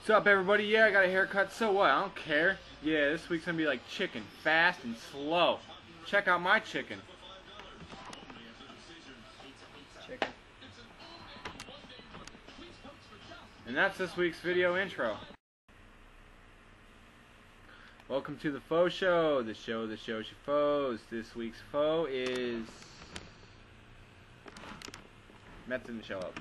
What's up, everybody? Yeah, I got a haircut, so what? I don't care. Yeah, this week's gonna be like chicken, fast and slow. Check out my chicken. Chicken. And that's this week's video intro. Welcome to the Foe Show, the show that shows you foes. This week's foe is... Mets didn't show up.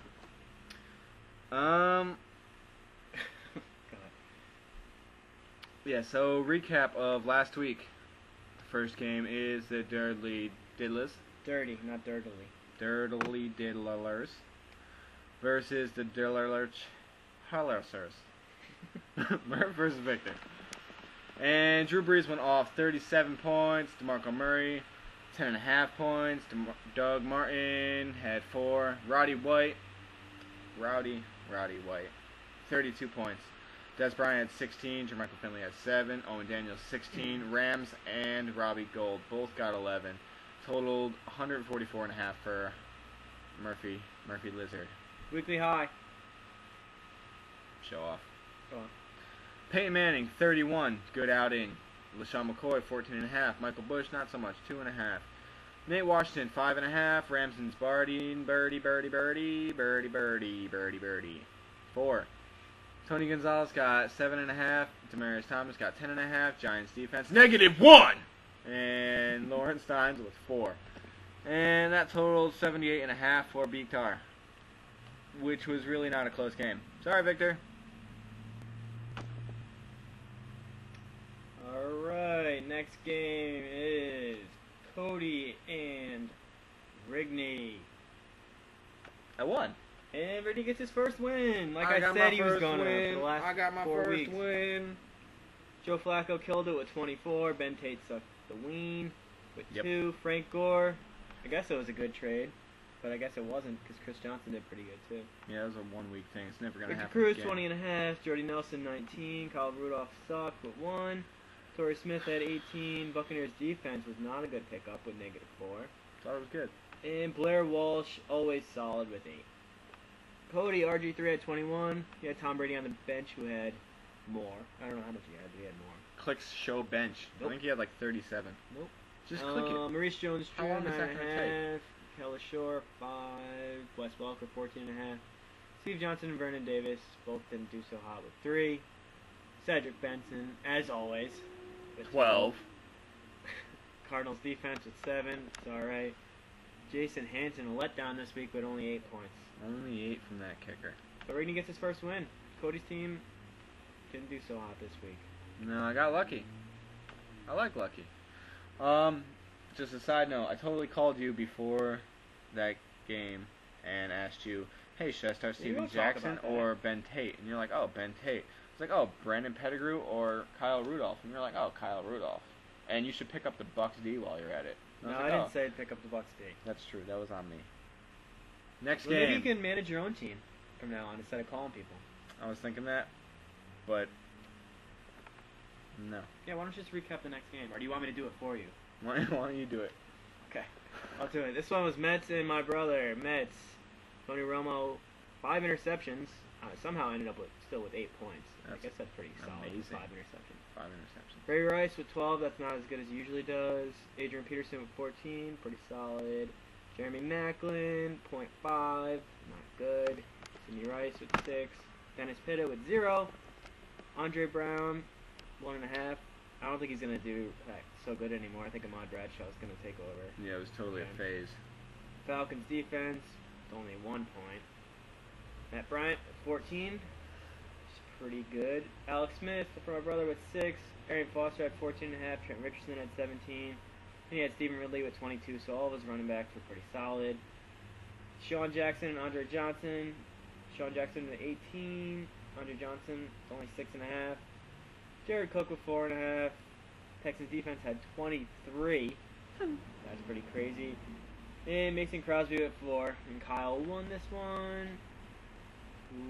Yeah, so recap of last week. The first game is the Dirty Diddlers. Dirty, not dirtily. Dirty Diddlers versus the Diddlers Hallers. Murph versus Victor. And Drew Brees went off 37 points. DeMarco Murray, 10.5 points. Doug Martin had 4. Rowdy White, 32 points. Des Bryant had 16. Jermichael Finley had 7. Owen Daniels 16. Rams and Robbie Gould both got 11. Totaled 144.5 for Murphy Lizard. Weekly high. Show off. Go on. Peyton Manning 31. Good outing. LaShawn McCoy 14.5. Michael Bush not so much. 2.5. Nate Washington 5.5. Ramsden's birdie. 4. Tony Gonzalez got 7.5. Demaryius Thomas got 10.5. Giants defense -1. And Lawrence Steins with 4. And that totaled 78.5 for Victor, which was really not a close game. Sorry, Victor. Alright, next game is Cody and Rigney. I won. And Rigney gets his first win. Like I said, he was going to for the last 4 weeks. I got my first win. Joe Flacco killed it with 24. Ben Tate sucked the ween with 2. Frank Gore, I guess it was a good trade, but I guess it wasn't because Chris Johnson did pretty good too. Yeah, it was a 1 week thing. It's never going to happen Cruz again. 20.5. Jordy Nelson 19. Kyle Rudolph sucked with 1. Torrey Smith had 18. Buccaneers defense was not a good pickup with -4. Thought it was good. And Blair Walsh always solid with 8. Cody RG3 had 21. He had Tom Brady on the bench who had more. I don't know how much he had, but he had more. Clicks show bench. Nope. I think he had like 37. Nope. Just click it. Maurice Jones-Drew How long is that gonna 9.5. Kelly Shore 5. Wes Welker 14.5. Steve Johnson and Vernon Davis both didn't do so hot with 3. Cedric Benson, as always, with 12. Cardinals defense with 7. It's alright. Jason Hanson, a letdown this week, but only 8 points. Only 8 from that kicker. But Rigney gets his first win. Cody's team didn't do so hot this week. No, I got lucky. I like lucky. Just a side note, I totally called you before that game and asked you, hey, should I start Steven Jackson or Ben Tate? And you're like, oh, Ben Tate. It's like, oh, Brandon Pettigrew or Kyle Rudolph. And you're like, oh, Kyle Rudolph. And you should pick up the Bucks D while you're at it. No, I didn't say pick up the Bucks D. That's true. That was on me. Next game. Maybe you game. can manage your own team from now on instead of calling people. I was thinking that, but no. Yeah, why don't you just recap the next game? Or do you want me to do it for you? Why don't you do it? Okay, I'll do it. This one was Mets and my brother. Mets. Tony Romo, 5 interceptions. Somehow ended up still with 8 points. I guess that's pretty solid. Amazing. 5 interceptions. 5 interceptions. Ray Rice with 12. That's not as good as he usually does. Adrian Peterson with 14. Pretty solid. Jeremy Maclin, 0.5. Not good. Sidney Rice with 6. Dennis Pitta with 0. Andre Brown, 1.5. I don't think he's going to do so good anymore. I think Ahmad Bradshaw is going to take over. Yeah, it was totally a phase. Falcons defense, it's only 1 point. Matt Bryant, 14. It's pretty good. Alex Smith for my brother with 6. Arian Foster had 14.5. Trent Richardson had 17. And he had Stephen Ridley with 22, so all of his running backs were pretty solid. Sean Jackson and Andre Johnson. Sean Jackson with 18. Andre Johnson only 6.5. Jared Cook with 4.5. Texans defense had 23. That's pretty crazy. And Mason Crosby with 4. And Kyle won this one.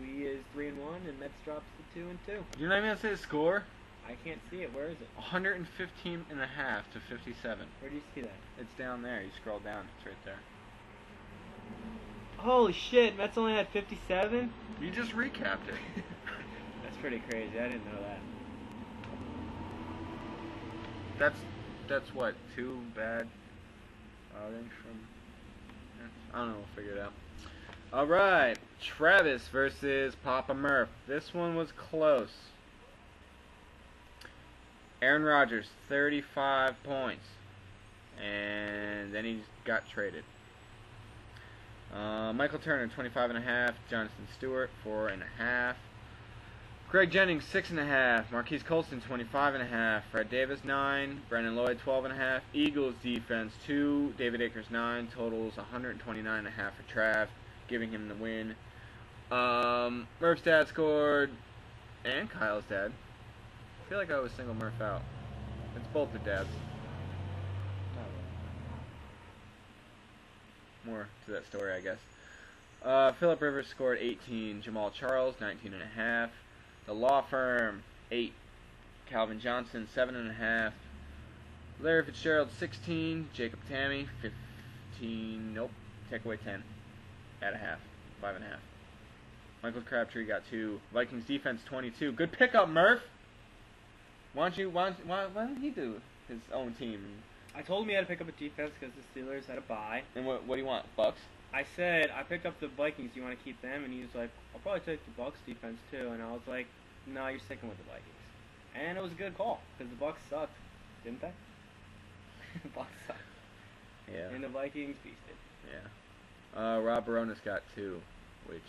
He is 3-1, and Mets drops to 2-2. You're not even going to say the score? I can't see it. Where is it? 115.5 to 57. Where do you see that? It's down there. You scroll down. It's right there. Holy shit, Mets only had 57? You just recapped it. That's pretty crazy. I didn't know that. That's what, 2 bad outings from. I don't know. We'll figure it out. All right, Travis versus Papa Murph. This one was close. Aaron Rodgers, 35 points, and then he got traded. Michael Turner, 25.5. Jonathan Stewart, 4.5. Greg Jennings, 6.5. Marquise Colston, 25.5. Fred Davis, 9. Brandon Lloyd, 12.5. Eagles defense, 2. David Akers, 9. Totals 129.5 for Trav, giving him the win. Murph's dad scored, and Kyle's dad. I feel like I always single Murph out. It's both their dads. More to that story, I guess. Philip Rivers scored 18. Jamal Charles, 19.5. The Law Firm, 8. Calvin Johnson, 7.5. Larry Fitzgerald, 16. Jacob Tammy, 15. Nope. Take away 10. Add a half. 5.5. Michael Crabtree got 2. Vikings defense, 22. Good pickup, Murph. Why don't he do his own team? I told him he had to pick up a defense because the Steelers had a bye. And what do you want? Bucks? I said, I picked up the Vikings. Do you want to keep them? And he was like, I'll probably take the Bucks defense too. And I was like, no, you're sticking with the Vikings. And it was a good call because the Bucks sucked, didn't they? The Bucks sucked. Yeah. And the Vikings beasted. Yeah. Rob Baronis got 2, which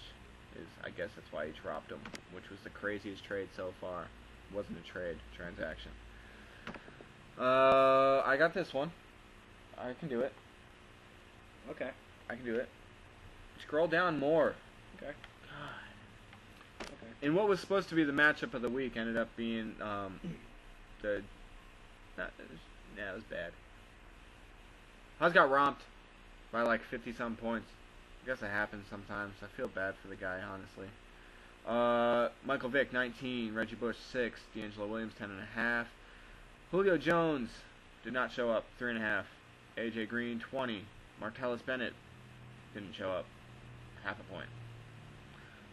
is, I guess that's why he dropped him, which was the craziest trade so far. Wasn't a trade, transaction. I got this one. I can do it. Okay. I can do it. Scroll down more. Okay. God. Okay. And what was supposed to be the matchup of the week ended up being it was bad. I got romped by like 50-some points. I guess it happens sometimes. I feel bad for the guy, honestly. Michael Vick, 19. Reggie Bush, 6. D'Angelo Williams, 10.5. Julio Jones did not show up, 3.5. AJ Green, 20. Martellus Bennett didn't show up, 0.5 point.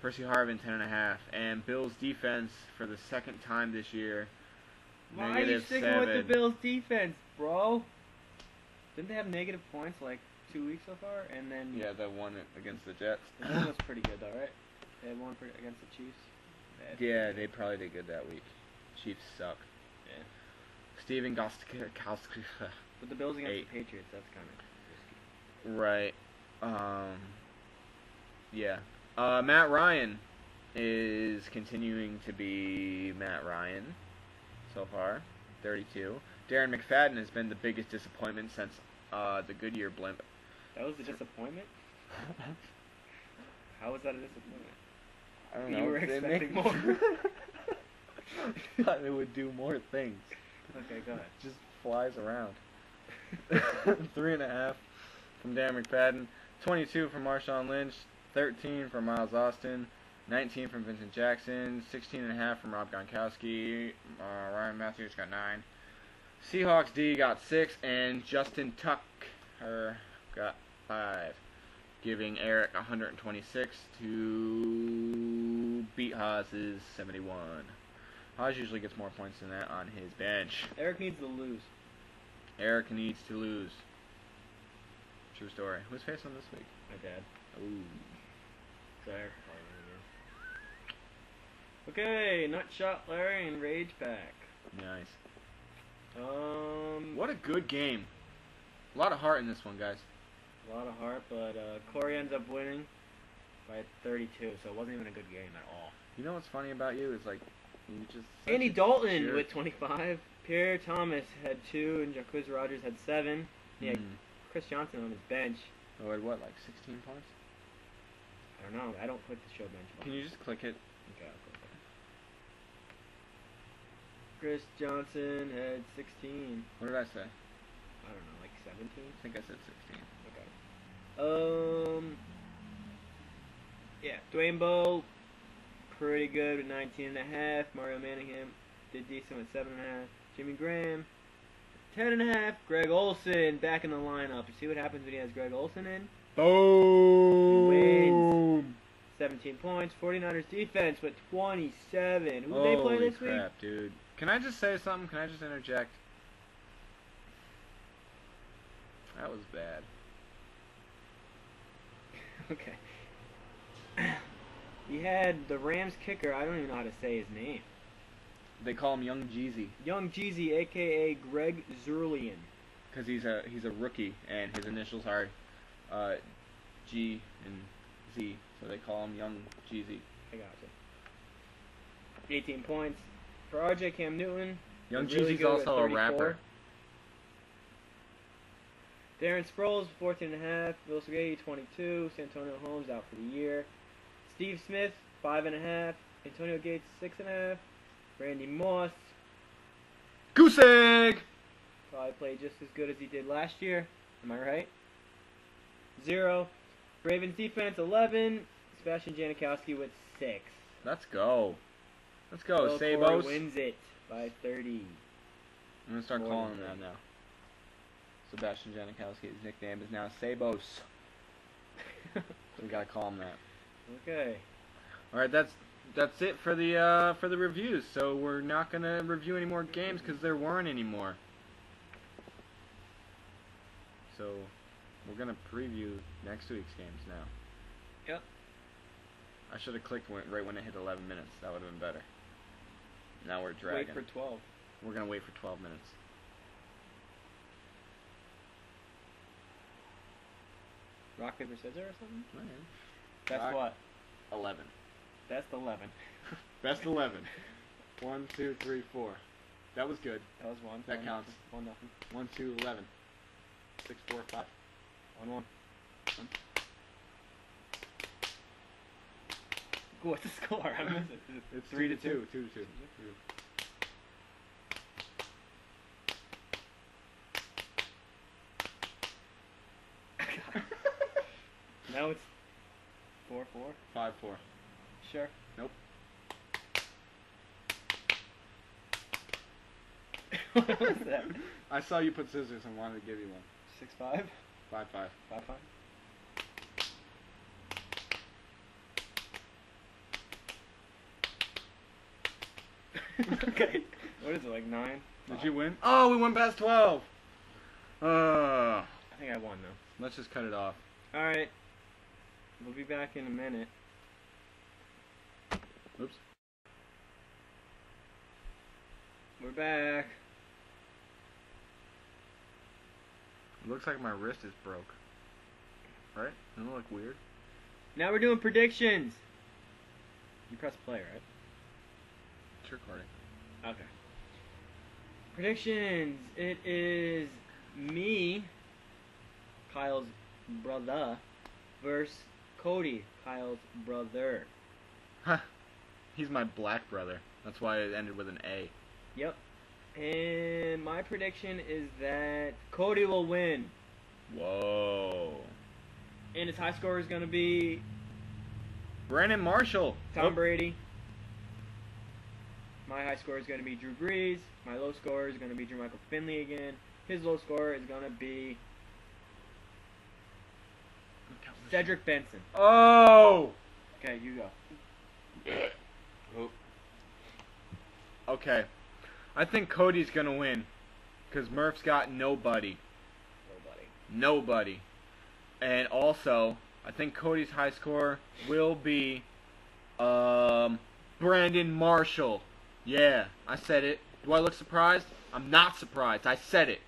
Percy Harvin, 10.5. And Bills defense for the second time this year, Why are you sticking -7. with the Bills defense, bro? Didn't they have negative points like 2 weeks so far? And then Yeah, that one against the Jets. the one was pretty good though, right? They had one against the Chiefs. Yeah, they probably did good that week. Chiefs suck. Yeah. Steven Gostkowski. But the Bills against 8. the Patriots, that's kind of risky. Right. Yeah. Matt Ryan is continuing to be Matt Ryan so far, 32. Darren McFadden has been the biggest disappointment since the Goodyear blimp. That was a disappointment? How was that a disappointment? I don't You know. were They expecting make- more. Thought it would do more things. Okay, go ahead. Just flies around. 3.5 from Darren McFadden, 22 from Marshawn Lynch, 13 from Miles Austin, 19 from Vincent Jackson, 16.5 from Rob Gronkowski. Ryan Matthews got 9. Seahawks D got 6, and Justin Tucker got 5, giving Eric 126 to beat Haas's 71. Haas usually gets more points than that on his bench. Eric needs to lose. Eric needs to lose. True story. Who's facing this week? My dad. Ooh. So Eric probably win. Okay, Nutshot Larry and Rage back. Nice. What? What a good game. A lot of heart in this one, guys. A lot of heart, but Corey ends up winning by 32, so it wasn't even a good game at all. You know what's funny about you is like you just. Andy Dalton jerk. with 25. Pierre Thomas had 2, and Jacquizz Rodgers had 7. He had Chris Johnson on his bench. Oh, what, like 16 points? I don't know. I don't click the show bench button. Can you just click it? Okay, I'll click it. Chris Johnson had 16. What did I say? I don't know, like 17? I think I said 16. Okay. Yeah, Dwayne Bowe, pretty good with 19.5. Mario Manningham did decent with 7.5. Jimmy Graham, 10.5. Greg Olsen back in the lineup. You see what happens when he has Greg Olsen in? Boom! He wins. 17 points. 49ers defense with 27. Who they play this week? Holy crap, dude. Can I just say something? Can I just interject? That was bad. Okay. He had the Rams kicker. I don't even know how to say his name. They call him Young Jeezy. Young Jeezy, a.k.a. Greg Zuerlein. Because he's a rookie, and his initials are G and Z, so they call him Young Jeezy. I gotcha. 18 points. For RJ Cam Newton. Young really Jeezy's also a 34. rapper. Darren Sproles, 14.5. Will Spaghetti, 22. Santonio Holmes out for the year. Steve Smith, 5.5. Antonio Gates, 6.5. Randy Moss. Goose egg! Probably played just as good as he did last year. Am I right? 0. Ravens defense, 11. Sebastian Janikowski with 6. Let's go. Let's go, Will Sabos. Corey wins it by 30. I'm going to start More calling him than that now. Sebastian Janikowski, his nickname is now Sabos. So we got to call him that. Okay. Alright, that's it for the reviews. So we're not going to review any more games because there weren't any more. So we're going to preview next week's games now. Yep. I should have clicked right when it hit 11 minutes. That would have been better. Now we're dragging. Wait for 12. We're going to wait for 12 minutes. Rock, paper, scissors or something? Alright. That's Rock. what? 11. That's 11. Best 11. 1, 2, 3, 4. That was good. That was 1. That counts. 1 nothing. 1, 2, 11. 6, 4, 5. 1. What's the score? I missed it. It's 3 to 2. 2 to 2. Now it's 4-4. 5-4. Sure. Nope. What was that? I saw you put scissors and wanted to give you one. 6-5. 5-5. 5-5. Okay. What is it, like 9? Did you win? Oh, we went past 12. I think I won though. Let's just cut it off. Alright. We'll be back in a minute. Oops. We're back. It looks like my wrist is broke. Right? Doesn't it look weird? Now we're doing predictions. You press play, right? It's recording. Okay. Predictions. It is me, Kyle's brother, versus Cody, Kyle's brother. Huh. He's my black brother. That's why it ended with an A. Yep. And my prediction is that Cody will win. Whoa. And his high score is going to be Brandon Marshall. Tom Brady. My high score is going to be Drew Brees. My low score is going to be Drew Michael Finley again. His low score is going to be Cedric Benson. Oh! Okay, you go. Okay. I think Cody's going to win. Because Murph's got nobody. Nobody. And also, I think Cody's high score will be Brandon Marshall. Yeah, I said it. Do I look surprised? I'm not surprised. I said it.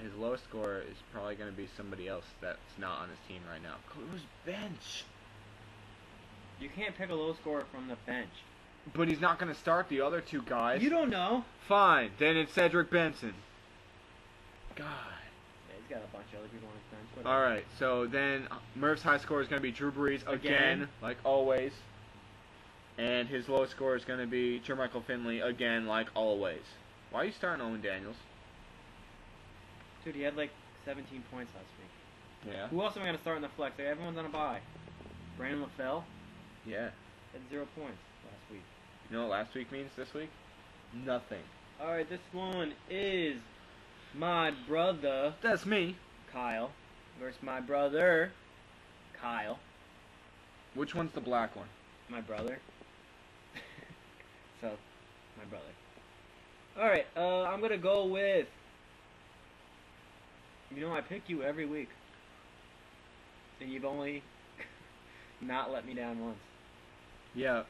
His lowest score is probably going to be somebody else that's not on his team right now. Who's bench? You can't pick a low scorer from the bench. But he's not going to start the other two guys. You don't know. Fine. Then it's Cedric Benson. God. Yeah, he's got a bunch of other people on his bench. Whatever. Alright, so then Murph's high score is going to be Drew Brees again, like always. And his lowest score is going to be Jermichael Finley again, like always. Why are you starting Owen Daniels? Dude, he had like 17 points last week. Yeah. Who else am I going to start in the flex? Like, everyone's on a bye. Brandon LaFell Yeah. had 0 points last week. You know what last week means this week? Nothing. Alright, this one is my brother, That's me. Kyle, versus my brother, Kyle. Which one's the black one? My brother. So, my brother. Alright, I'm gonna go with... You know, I pick you every week. And you've only not let me down once. Yeah,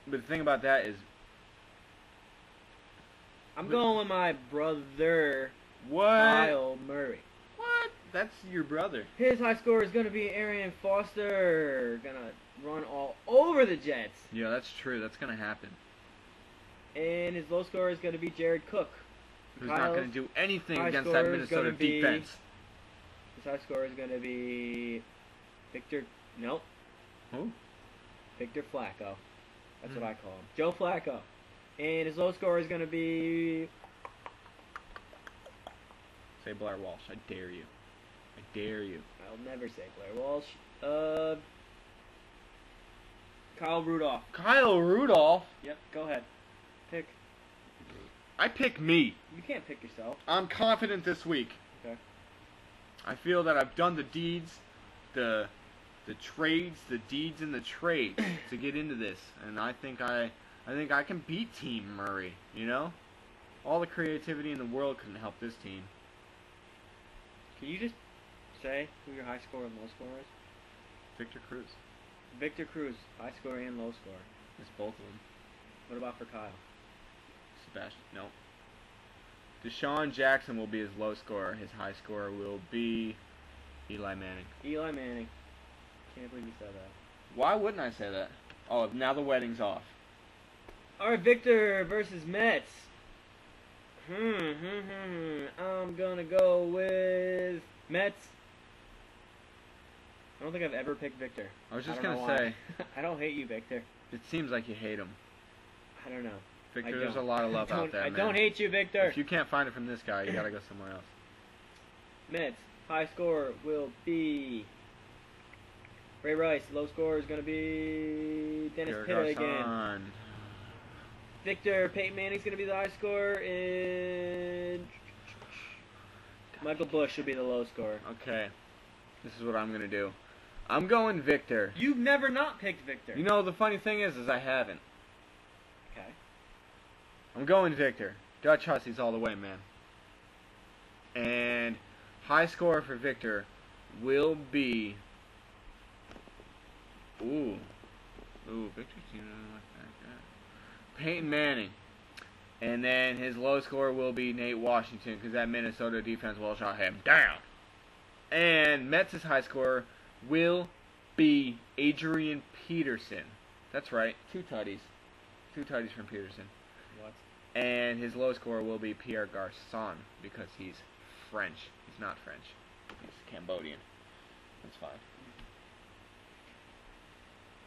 but the thing about that is... I'm going with my brother, What? Kyle Murray. What? That's your brother. His high score is going to be Arian Foster. Going to run all over the Jets. Yeah, that's true. That's going to happen. And his low score is going to be Jared Cook. Who's not going to do anything high against score that is Minnesota gonna be- defense. His high score is going to be Victor... Nope. Who? Victor Flacco. That's what I call him. Joe Flacco. And his low score is going to be... Say Blair Walsh. I dare you. I dare you. I'll never say Blair Walsh. Kyle Rudolph. Kyle Rudolph? Yep, go ahead. Pick. I pick me. You can't pick yourself. I'm confident this week. Okay. I feel that I've done the deeds, the trades, the deeds and the trades to get into this, and I think I can beat Team Murray. You know, all the creativity in the world couldn't help this team. Can you just say who your high score and low score is? Victor Cruz. Victor Cruz, high score and low score. It's both of them. What about for Kyle? Sebastian. No. Deshaun Jackson will be his low scorer. His high scorer will be Eli Manning. Eli Manning. Can't believe you said that. Why wouldn't I say that? Oh, now the wedding's off. Alright, Victor versus Mets. I'm gonna go with Mets. I don't think I've ever picked Victor. I was just don't gonna know say, why. I don't hate you, Victor. it seems like you hate him. I don't know. Victor, I there's a don't. lot of love out there, I man. don't hate you, Victor. If you can't find it from this guy, you gotta go somewhere else. Mets, high score will be Ray Rice. Low score is going to be Dennis Derek Pitta again. Garcon. Victor, Peyton Manning's going to be the high score, and Michael Bush should be the low score. Okay, this is what I'm gonna do. I'm going Victor. You've never not picked Victor. You know, the funny thing is I haven't. Okay. I'm going Victor. Dutch Hussies all the way, man. And high score for Victor will be... Ooh, Victor's team doesn't look that good. Peyton Manning. And then his low score will be Nate Washington, because that Minnesota defense will shut him down. And Mets' high score will be Adrian Peterson. That's right, 2 tutties. 2 tutties from Peterson. What? And his low score will be Pierre Garçon, because he's French. He's not French. He's Cambodian. That's fine.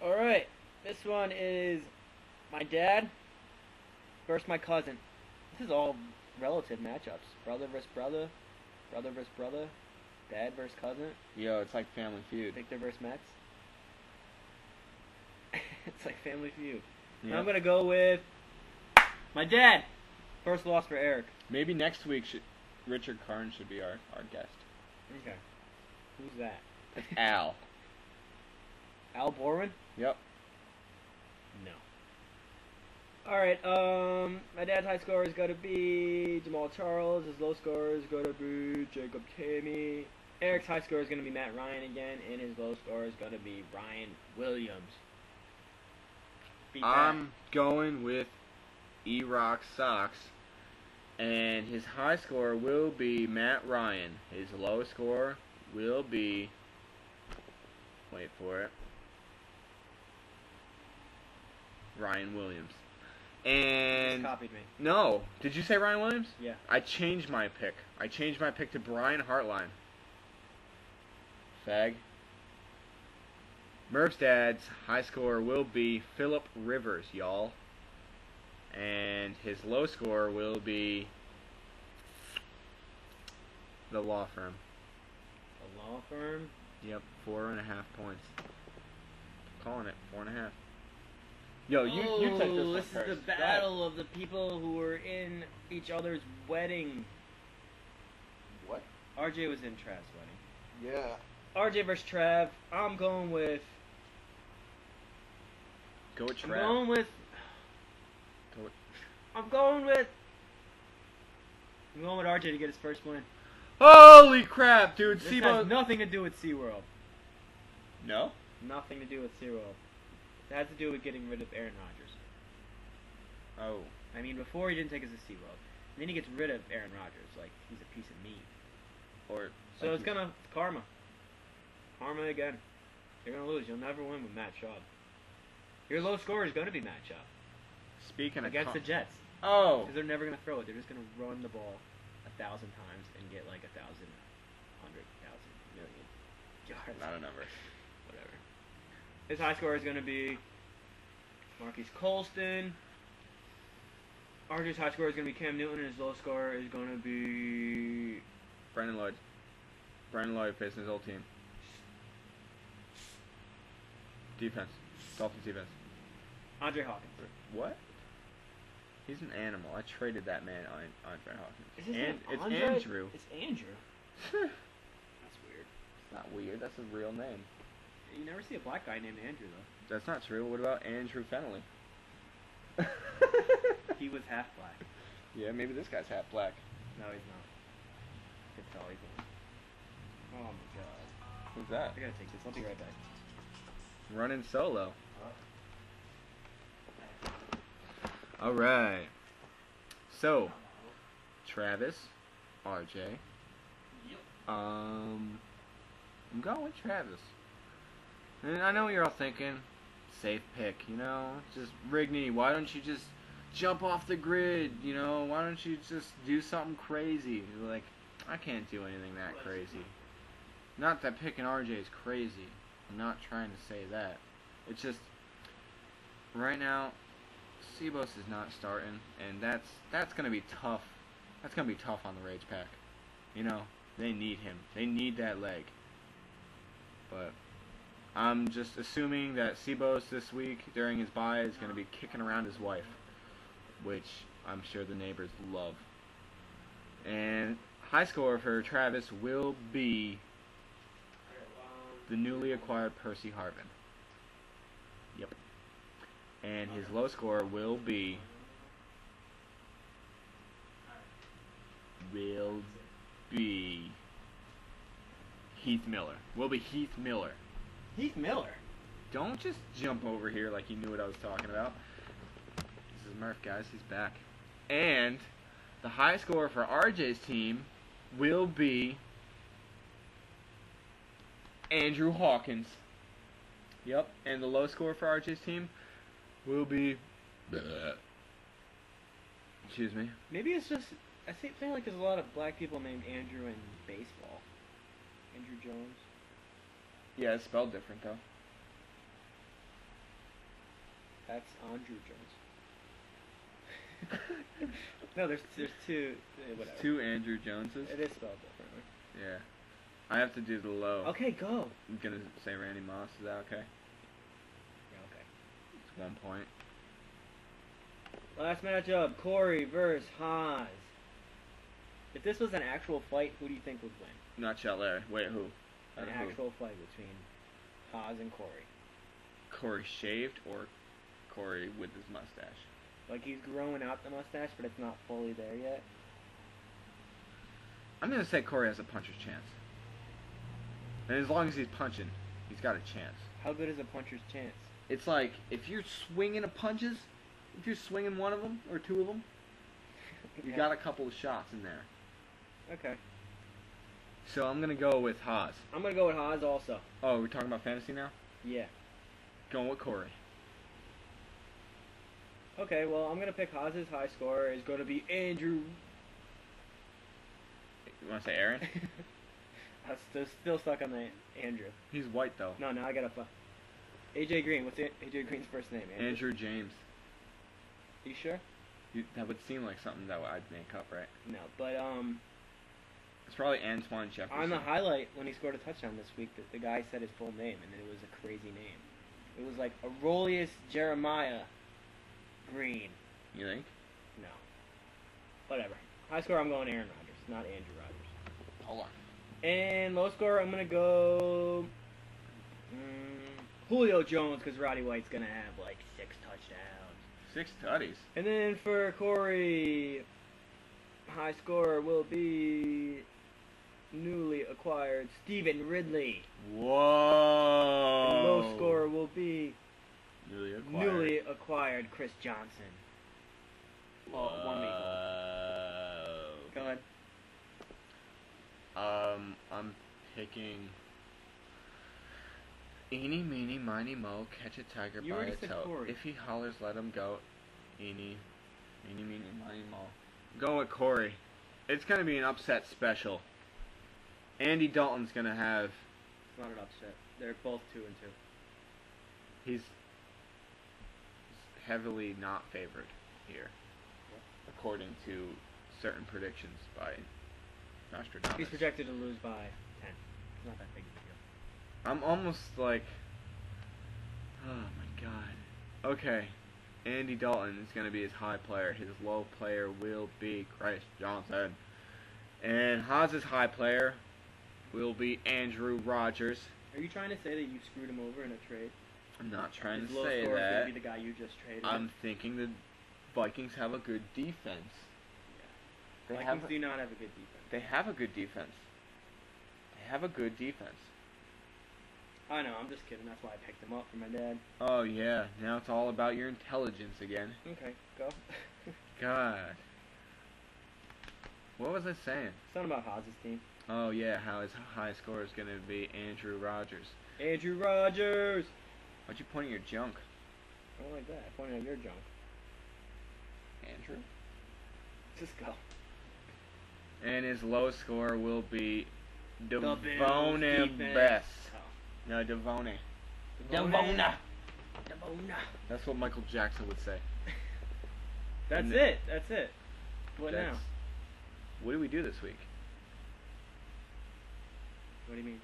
Alright, this one is my dad versus my cousin. This is all relative matchups. Brother versus brother, brother versus brother, dad versus cousin, Yo, it's like Family Feud. Victor versus Mets. It's like Family Feud. Yeah. I'm going to go with my dad. First loss for Eric. Maybe next week Richard Karn should be our guest. Okay. Who's that? That's Al. Al Borman? Yep. No. Alright, my dad's high score is going to be Jamal Charles. His low score is going to be Jacob Tamey. Eric's high score is going to be Matt Ryan again, and his low score is going to be Ryan Williams. Beat that. I'm going with E-Rock Sox. And his high score will be Matt Ryan. His low score will be... Wait for it. Ryan Williams. And... Just copied me. No. Did you say Ryan Williams? Yeah. I changed my pick. I changed my pick to Brian Hartline. Fag. Murph's dad's high score will be Phillip Rivers, y'all. And his low score will be the law firm. A law firm? Yep, 4.5 points. Calling it 4.5. Yo, you take this one this first. is the battle of the people who were in each other's wedding. What? RJ was in Trav's wedding. Yeah. RJ versus Trav. I'm going with Go with I'm Trav. going with. Go with- I'm going with RJ to get his first win. Holy crap, dude! This SIBO. has nothing to do with SeaWorld. No. Nothing to do with SeaWorld. It has to do with getting rid of Aaron Rodgers. Oh. I mean, before he didn't take us to SeaWorld. And then he gets rid of Aaron Rodgers. Like, he's a piece of meat. Or. So like it's gonna. Karma. Karma again. You're gonna lose. You'll never win with Matt Schaub. Your low score is gonna be Matt Schaub. Speaking Against the Jets. Oh. Because they're never gonna throw it. They're just gonna run the ball 1,000 times and get like 1,000, 100,000, million yards. Not a number. Whatever. His high score is gonna be Marquise Colston. RJ's high score is gonna be Cam Newton, and his low score is gonna be Brandon Lloyd. Brandon Lloyd facing his old team. Defense. Dolphins defense. Andre Hawkins. What? He's an animal. I traded that man on Andre Hawkins. Is his And name it's Andre? Andrew. It's Andrew. It's That's weird. not weird. That's a real name. You never see a black guy named Andrew though. That's not true. What about Andrew Fennelly? He was half black. Yeah, maybe this guy's half black. No, he's not. I can tell he's not. Oh my god. Who's that? I gotta take this. I'll be right back. Running solo. All right. So, Travis, RJ. I'm going with Travis. And I know what you're all thinking, safe pick, you know, just Rigney. Why don't you just jump off the grid? You know, why don't you just do something crazy? Like, I can't do anything that crazy. Not that picking RJ is crazy. I'm not trying to say that. It's just right now, Sebos is not starting, and that's gonna be tough. That's gonna be tough on the Rage Pack. You know, they need him. They need that leg. But I'm just assuming that Sebos this week during his bye is gonna be kicking around his wife, which I'm sure the neighbors love. And high score for Travis will be the newly acquired Percy Harvin. Yep. And his low score will be Heath Miller. Will be Heath Miller. Heath Miller. Don't just jump over here like you knew what I was talking about. This is Murph, guys. He's back. And the high score for RJ's team will be Andrew Hawkins. Yep. And the low score for RJ's team will be... Excuse me. Maybe it's just I feel like there's a lot of black people named Andrew in baseball. Andrew Jones. Yeah, it's spelled different though. That's Andrew Jones. No, there's two. Whatever. Two Andrew Joneses. It is spelled differently. Yeah. I have to do the low. Okay, go. I'm gonna say Randy Moss. Is that okay? Yeah, okay. It's 1 point. Last matchup: Corey versus Haas. If this was an actual fight, who do you think would win? Not Chatler. Wait, who? An Who? actual fight between Haas and Corey. Corey shaved or Corey with his mustache? Like he's growing out the mustache, but it's not fully there yet. I'm gonna say Corey has a puncher's chance. And as long as he's punching, he's got a chance. How good is a puncher's chance? It's like, if you're swinging a punches, if you're swinging one of them, or two of them, you got a couple of shots in there. Okay. So I'm gonna go with Haas. I'm gonna go with Haas also. Oh, we're talking about fantasy now? Yeah. Going with Corey. Okay, well, I'm gonna pick Haas's high score is going to be Andrew. You wanna say Aaron? I'm still stuck on the Andrew. He's white though. No, I gotta fuck. AJ Green. What's AJ Green's first name? Andrew James. You sure? That would seem like something that I'd make up, right? No, but It's probably Antoine Jefferson. on the highlight when he scored a touchdown this week, the guy said his full name, and it was a crazy name. It was like Aurelius Jeremiah Green. You think? No. Whatever. High score, I'm going Aaron Rodgers, not Andrew Rodgers. Hold on. And low score, I'm gonna go Julio Jones, because Roddy White's gonna have like 6 6 tutties. And then for Corey, high scorer will be newly acquired Stephen Ridley. Whoa. And low scorer will be Newly acquired. Chris Johnson. Oh, 1 week old. Go ahead. I'm picking Eeny, meeny, miny, mo, catch a tiger You by already its said toe. Corey. If he hollers, let him go. Eeny, meeny, miny, mo. Go with Corey. It's going to be an upset special. Andy Dalton's going to have... It's not an upset. They're both 2-2. He's heavily not favored here, according to certain predictions by Nostradamus. He's projected to lose by 10. It's not that big of a deal. I'm almost like... Oh my god. Okay. Andy Dalton is going to be his high player. His low player will be Chris Johnson. And Haas's high player will be Andrew Rogers. Are you trying to say that you screwed him over in a trade? I'm not trying His to low say scorer is that. going to be the guy you just traded. I'm thinking the Vikings have a good defense. Yeah. Vikings do not have a good defense. They have a good defense. They have a good defense. I know, I'm just kidding. That's why I picked him up for my dad. Oh yeah, now it's all about your intelligence again. Okay, go. God. What was I saying? Something about Haas's team. Oh yeah, how his high score is going to be Andrew Rogers. Andrew Rogers! Why'd you point at your junk? I don't like that. I pointed at your junk. Andrew? Just go. And his low score will be Bills Devone defense. Bess. Oh. No, Devone. Devona. That's what Michael Jackson would say. That's And it. That's it. What now? That's- What do we do this week? What do you mean?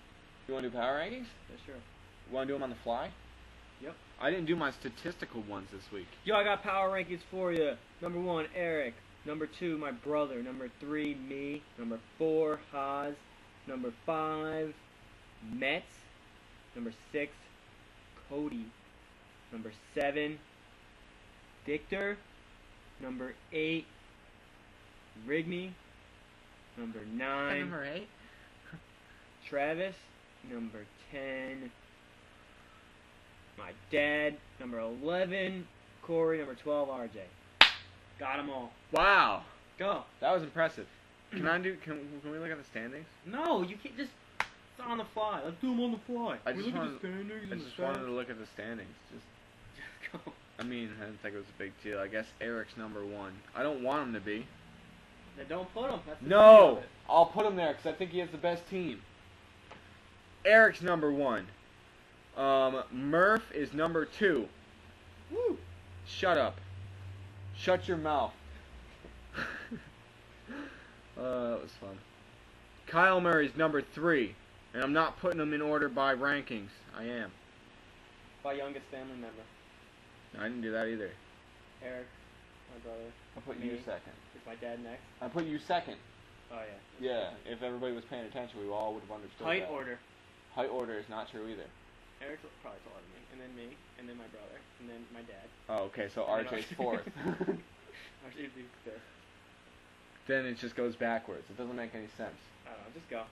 You want to do power rankings? Yeah, sure. You want to do them on the fly? Yep. I didn't do my statistical ones this week. Yo, I got power rankings for you. Number 1, Eric. Number 2, my brother. Number 3, me. Number 4, Haas. Number 5, Mets. Number 6, Cody. Number 7, Victor. Number 8, Rigby. Number 9, Number 8? Travis. Number 10, my dad. Number 11, Corey. Number 12, RJ. Got them all. Wow. Go. That was impressive. Can we look at the standings? No, you can't just. It's on the fly. Let's do them on the fly. I We just look at wanted- the standings I and just the wanted stats. to look at the standings. Just go. I mean, I didn't think it was a big deal. I guess Eric's number 1. I don't want him to be. Then don't put them. That's the beauty No! of it. I'll put him there because I think he has the best team. Eric's number 1. Murph is number 2. Woo. Shut up. Shut your mouth. That was fun. Kyle Murray's number 3. And I'm not putting them in order by rankings. I am. My youngest family member, I didn't do that either. Eric, my brother. I put Me. you second. Is my dad next? I put you second. Oh yeah. Yeah, if everybody was paying attention, we all would have understood Height that. order. Height order is not true either. Eric's probably taller than me, and then me, and then my brother, and then my dad. Oh, okay, so And then RJ's RJ. 4th. Actually, it'd be fifth. Then it just goes backwards. It doesn't make any sense. I don't know. Just go.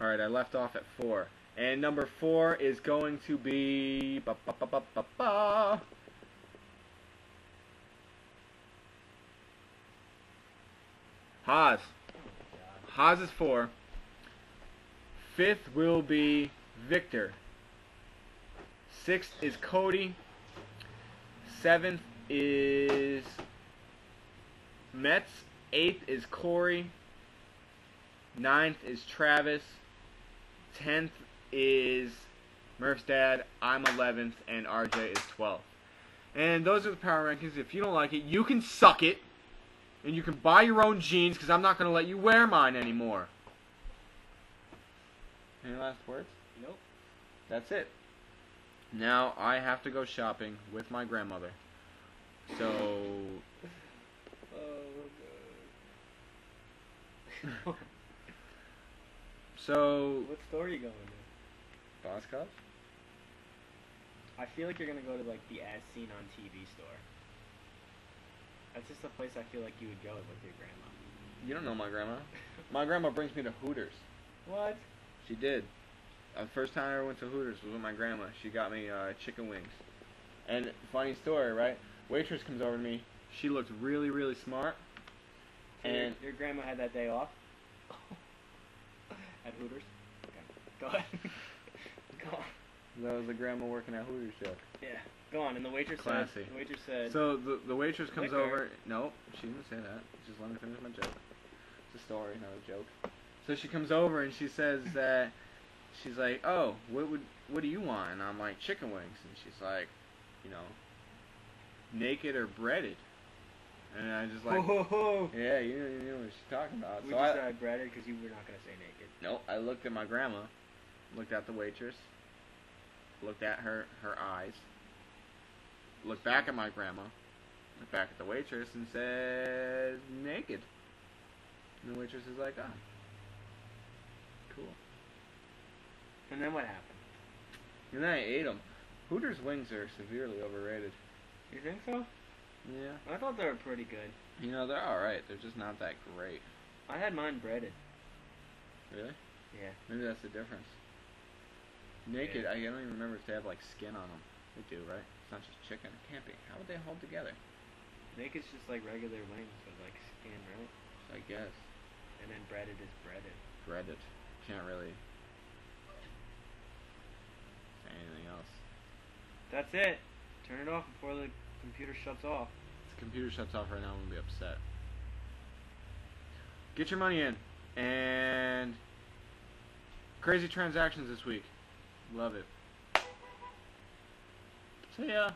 Alright, I left off at 4. And number 4 is going to be... Haas. Haas is 4. 5th will be Victor. 6th is Cody. 7th is Mets. 8th is Corey. 9th is Travis. 10th is Murph's dad. I'm 11th, and RJ is 12th. And those are the power rankings. If you don't like it, you can suck it. And you can buy your own jeans, because I'm not going to let you wear mine anymore. Any last words? Nope. That's it. Now I have to go shopping with my grandmother. So... Oh So... What store are you going to? Boss Cups? I feel like you're gonna go to like the As Seen on TV store. That's just a place I feel like you would go with your grandma. You don't know my grandma. My grandma brings me to Hooters. What? She did. The first time I ever went to Hooters was with my grandma. She got me chicken wings. And funny story, right? Waitress comes over to me. She looks really, really smart. So And your grandma had that day off? At Hooters? Okay. Go ahead. Go on. that was the grandma working at Hooters joke. Yeah. Go on. And the waitress Classy. said... The waitress said... So the waitress comes Liquor. over. No, she didn't say that. Just let me finish my joke. It's a story, not a joke. So she comes over and she says that she's like, "Oh, what do you want?" And I'm like, "Chicken wings." And she's like, you know, naked or breaded. And I just like, Ho. yeah, you know what she's talking about. We So just said breaded because you were not going to say naked. no, I looked at my grandma, looked at the waitress, looked at her eyes, looked back at my grandma, looked back at the waitress, and said naked. And the waitress is like, "Oh, cool." And then what happened? And then I ate them. Hooters wings are severely overrated. You think so? Yeah. I thought they were pretty good. You know, they're alright. They're just not that great. I had mine breaded. Really? Yeah. Maybe that's the difference. Naked, I don't even remember if they have, like, skin on them. They do, right? It's not just chicken. It can't be. How would they hold together? Naked's just like regular wings with like skin, right? I guess. And then breaded is breaded. Breaded. Can't really say anything else. That's it. Turn it off before the computer shuts off. If the computer shuts off right now, I'm going to be upset. Get your money in. And crazy transactions this week. Love it. See ya.